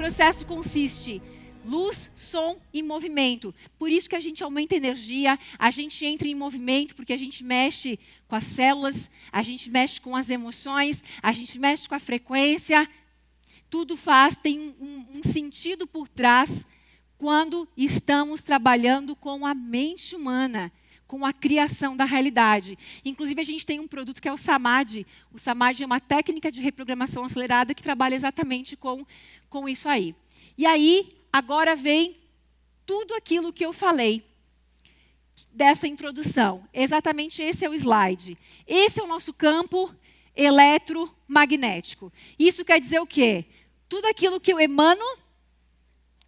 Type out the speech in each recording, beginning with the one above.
processo consiste luz, som e movimento. Por isso que a gente aumenta a energia, a gente entra em movimento, porque a gente mexe com as células, a gente mexe com as emoções, a gente mexe com a frequência. Tudo tem um sentido por trás quando estamos trabalhando com a mente humana, com a criação da realidade. Inclusive, a gente tem um produto que é o Samadhi. O Samadhi é uma técnica de reprogramação acelerada que trabalha exatamente com isso aí. E aí, agora vem tudo aquilo que eu falei dessa introdução. Exatamente esse é o slide. Esse é o nosso campo eletromagnético. Isso quer dizer o quê? Tudo aquilo que eu emano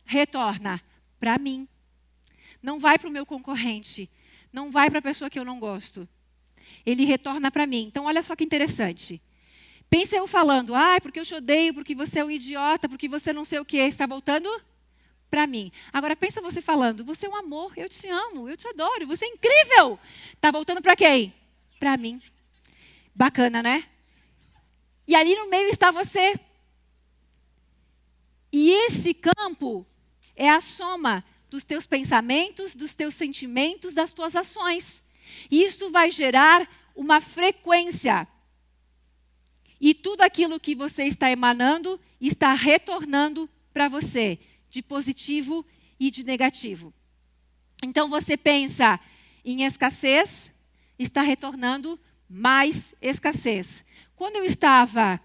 retorna para mim. Não vai para o meu concorrente. Não vai para a pessoa que eu não gosto. Ele retorna para mim. Então, olha só que interessante. Pensa eu falando, porque eu te odeio, porque você é um idiota, porque você não sei o quê. Está voltando para mim. Agora, pensa você falando, você é um amor, eu te amo, eu te adoro, você é incrível. Está voltando para quem? Para mim. Bacana, né? E ali no meio está você. E esse campo é a soma dos teus pensamentos, dos teus sentimentos, das tuas ações. Isso vai gerar uma frequência. E tudo aquilo que você está emanando está retornando para você, de positivo e de negativo. Então você pensa em escassez, está retornando mais escassez. Quando eu estava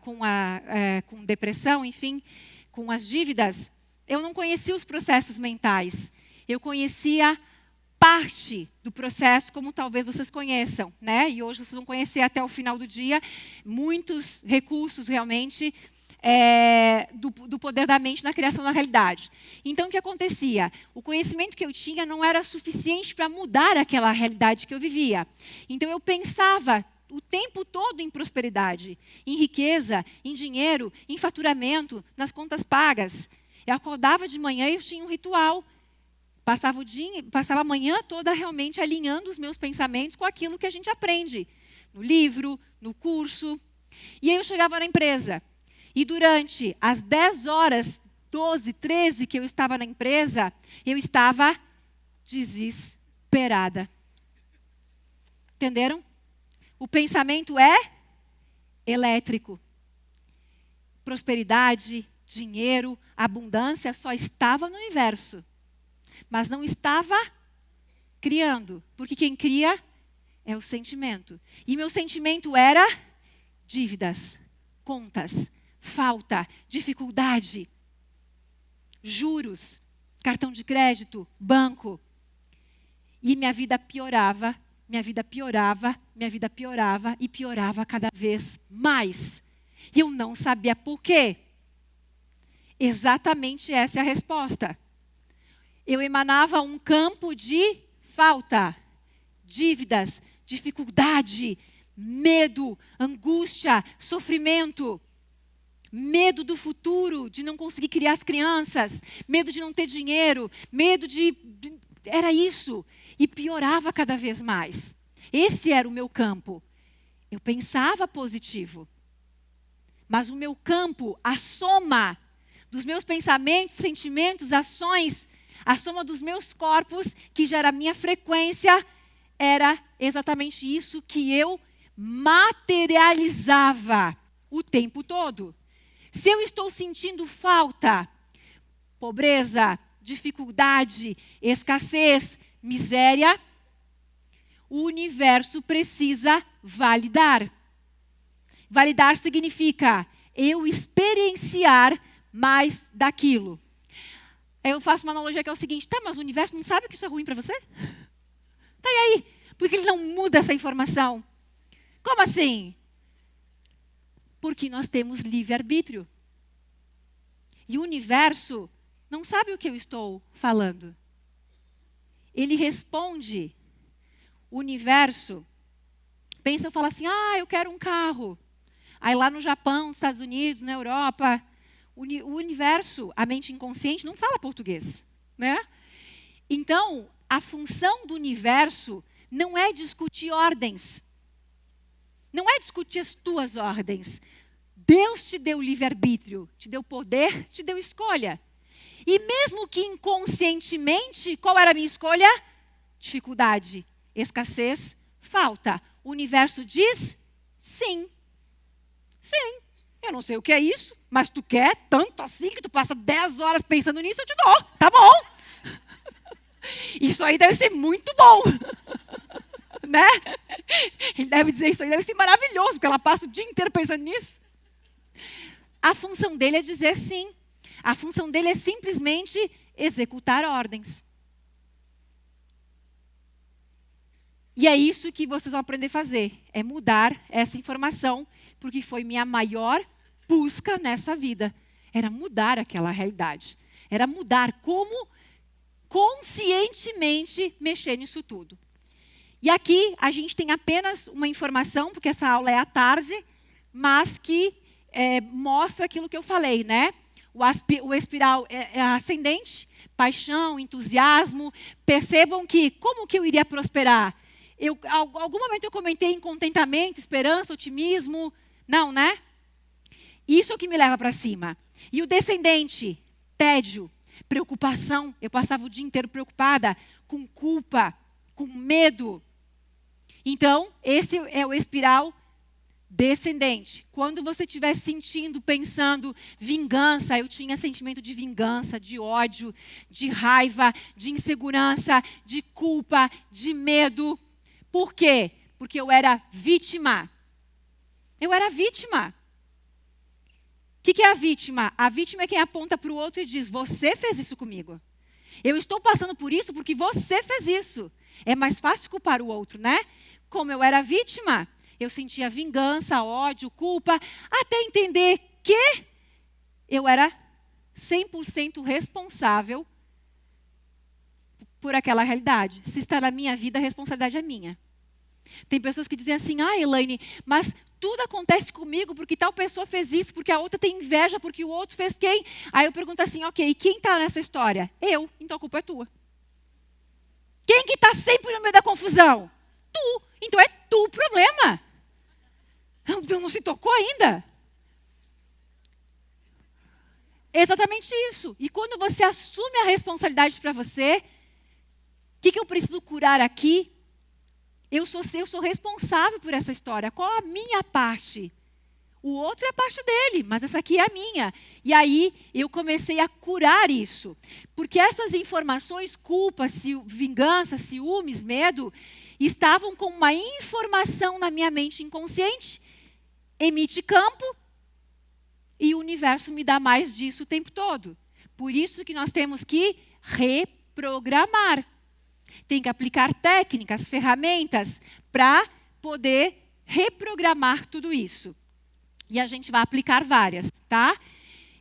com depressão, enfim, com as dívidas, eu não conhecia os processos mentais. Eu conhecia parte do processo, como talvez vocês conheçam, né? E hoje vocês vão conhecer até o final do dia muitos recursos realmente do poder da mente na criação da realidade. Então, o que acontecia? O conhecimento que eu tinha não era suficiente para mudar aquela realidade que eu vivia. Então, eu pensava o tempo todo em prosperidade, em riqueza, em dinheiro, em faturamento, nas contas pagas. Eu acordava de manhã e eu tinha um ritual. Passava a manhã toda realmente alinhando os meus pensamentos com aquilo que a gente aprende. No livro, no curso. E aí eu chegava na empresa. E durante as 10 horas, 12, 13 que eu estava na empresa, eu estava desesperada. Entenderam? O pensamento é elétrico. Prosperidade, dinheiro, abundância só estava no universo. Mas não estava criando. Porque quem cria é o sentimento. E meu sentimento era dívidas, contas, falta, dificuldade, juros, cartão de crédito, banco. E minha vida piorava, minha vida piorava, minha vida piorava e piorava cada vez mais. E eu não sabia por quê. Exatamente essa é a resposta. Eu emanava um campo de falta, dívidas, dificuldade, medo, angústia, sofrimento. Medo do futuro, de não conseguir criar as crianças, medo de não ter dinheiro, medo de... Era isso. E piorava cada vez mais. Esse era o meu campo. Eu pensava positivo. Mas o meu campo, a soma dos meus pensamentos, sentimentos, ações, a soma dos meus corpos, que gera a minha frequência, era exatamente isso que eu materializava o tempo todo. Se eu estou sentindo falta, pobreza, dificuldade, escassez, miséria, o universo precisa validar. Validar significa eu experienciar mais daquilo. Eu faço uma analogia que é o seguinte, mas o universo não sabe que isso é ruim para você? E aí? Por que ele não muda essa informação? Como assim? Porque nós temos livre-arbítrio. E o universo não sabe o que eu estou falando. Ele responde. O universo, pensa, eu falo assim, eu quero um carro. Aí lá no Japão, nos Estados Unidos, na Europa, o universo, a mente inconsciente, não fala português, né? Então, a função do universo não é discutir ordens. Não é discutir as tuas ordens. Deus te deu livre-arbítrio, te deu poder, te deu escolha. E mesmo que inconscientemente, qual era a minha escolha? Dificuldade, escassez, falta. O universo diz sim. Sim, eu não sei o que é isso, mas tu quer tanto assim que tu passa 10 horas pensando nisso, eu te dou, tá bom? Isso aí deve ser muito bom, né? Ele deve dizer, isso aí deve ser maravilhoso, porque ela passa o dia inteiro pensando nisso. A função dele é dizer sim. A função dele é simplesmente executar ordens. E é isso que vocês vão aprender a fazer, é mudar essa informação, porque foi minha maior busca nessa vida. Era mudar aquela realidade. Era mudar como conscientemente mexer nisso tudo. E aqui a gente tem apenas uma informação, porque essa aula é à tarde, mas que mostra aquilo que eu falei, né? O espiral é ascendente, paixão, entusiasmo. Percebam que, como que eu iria prosperar? Algum momento eu comentei em contentamento, esperança, otimismo. Não, né? Isso é o que me leva para cima. E o descendente, tédio, preocupação. Eu passava o dia inteiro preocupada, com culpa, com medo. Então, esse é o espiral descendente. Quando você estiver sentindo, pensando vingança, eu tinha sentimento de vingança, de ódio, de raiva, de insegurança, de culpa, de medo. Por quê? Porque eu era vítima. Eu era vítima. O que é a vítima? A vítima é quem aponta para o outro e diz, você fez isso comigo. Eu estou passando por isso porque você fez isso. É mais fácil culpar o outro, né? Como eu era vítima, eu sentia vingança, ódio, culpa, até entender que eu era 100% responsável por aquela realidade. Se está na minha vida, a responsabilidade é minha. Tem pessoas que dizem assim, Elaine, mas tudo acontece comigo porque tal pessoa fez isso, porque a outra tem inveja, porque o outro fez quem? Aí eu pergunto assim, ok, e quem está nessa história? Eu, então a culpa é tua. Quem que está sempre no meio da confusão? Tu, então é tu o problema. Não se tocou ainda? Exatamente isso. E quando você assume a responsabilidade para você, o que eu preciso curar aqui? Eu sou responsável por essa história. Qual a minha parte? O outro é a parte dele, mas essa aqui é a minha. E aí eu comecei a curar isso. Porque essas informações, culpa, vingança, ciúmes, medo, estavam com uma informação na minha mente inconsciente, emite campo, e o universo me dá mais disso o tempo todo. Por isso que nós temos que reprogramar. Tem que aplicar técnicas, ferramentas para poder reprogramar tudo isso. E a gente vai aplicar várias, tá?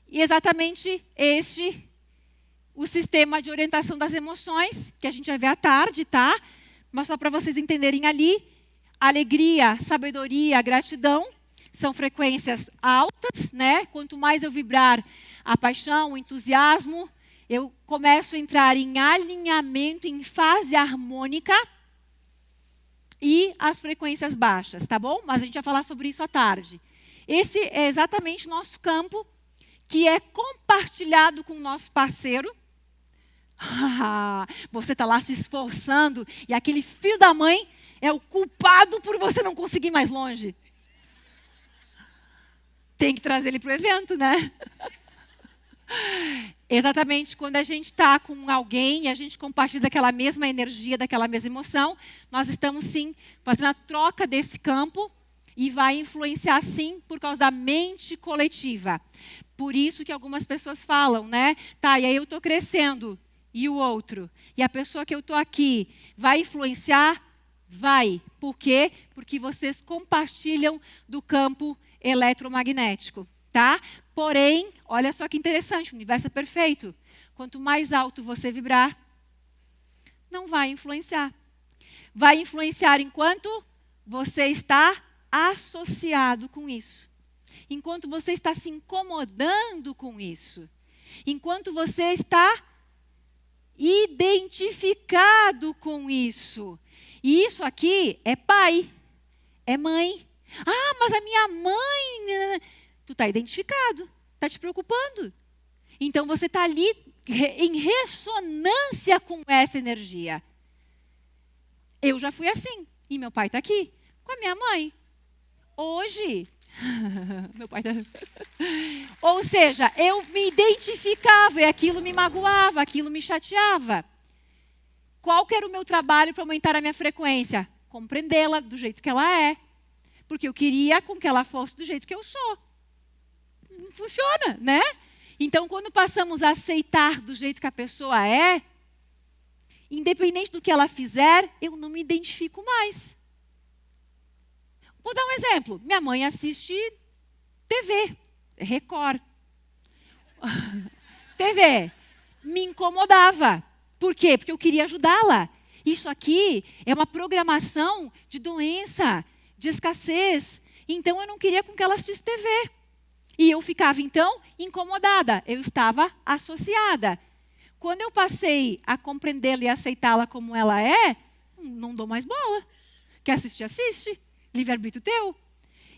E exatamente o sistema de orientação das emoções, que a gente vai ver à tarde, tá? Mas só para vocês entenderem ali, alegria, sabedoria, gratidão, são frequências altas, né? Quanto mais eu vibrar a paixão, o entusiasmo, eu começo a entrar em alinhamento, em fase harmônica e as frequências baixas, tá bom? Mas a gente vai falar sobre isso à tarde. Esse é exatamente o nosso campo, que é compartilhado com o nosso parceiro. Você está lá se esforçando e aquele filho da mãe é o culpado por você não conseguir mais longe. Tem que trazer ele para o evento, né? Exatamente, quando a gente está com alguém e a gente compartilha daquela mesma energia, daquela mesma emoção, nós estamos sim fazendo a troca desse campo e vai influenciar sim por causa da mente coletiva. Por isso que algumas pessoas falam, né? Tá, e aí eu estou crescendo e o outro? E a pessoa que eu estou aqui vai influenciar? Vai. Por quê? Porque vocês compartilham do campo eletromagnético, tá? Porém, olha só que interessante, o universo é perfeito. Quanto mais alto você vibrar, não vai influenciar. Vai influenciar enquanto você está associado com isso. Enquanto você está se incomodando com isso. Enquanto você está identificado com isso. E isso aqui é pai, é mãe. Mas a minha mãe... Tu está identificado, está te preocupando. Então você está ali em ressonância com essa energia. Eu já fui assim, e meu pai está aqui, com a minha mãe. Hoje, meu pai tá... Ou seja, eu me identificava e aquilo me magoava, aquilo me chateava. Qual que era o meu trabalho para aumentar a minha frequência? Compreendê-la do jeito que ela é. Porque eu queria com que ela fosse do jeito que eu sou. Não funciona, né? Então, quando passamos a aceitar do jeito que a pessoa é, independente do que ela fizer, eu não me identifico mais. Vou dar um exemplo. Minha mãe assiste TV, Record. TV. Me incomodava. Por quê? Porque eu queria ajudá-la. Isso aqui é uma programação de doença, de escassez. Então, eu não queria com que ela assistisse TV. E eu ficava, então, incomodada. Eu estava associada. Quando eu passei a compreendê-la e aceitá-la como ela é, não dou mais bola. Quer assistir, assiste. Livre-arbítrio teu.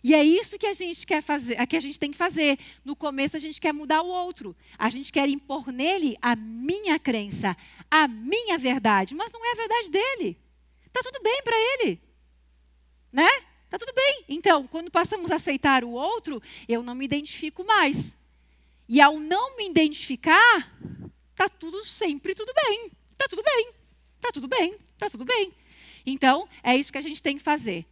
E é isso que a gente quer fazer, que a gente tem que fazer. No começo, a gente quer mudar o outro. A gente quer impor nele a minha crença, a minha verdade. Mas não é a verdade dele. Está tudo bem para ele. Né? Está tudo bem. Então, quando passamos a aceitar o outro, eu não me identifico mais. E ao não me identificar, está tudo sempre tudo bem. Está tudo bem. Está tudo bem. Está tudo bem. Então, é isso que a gente tem que fazer.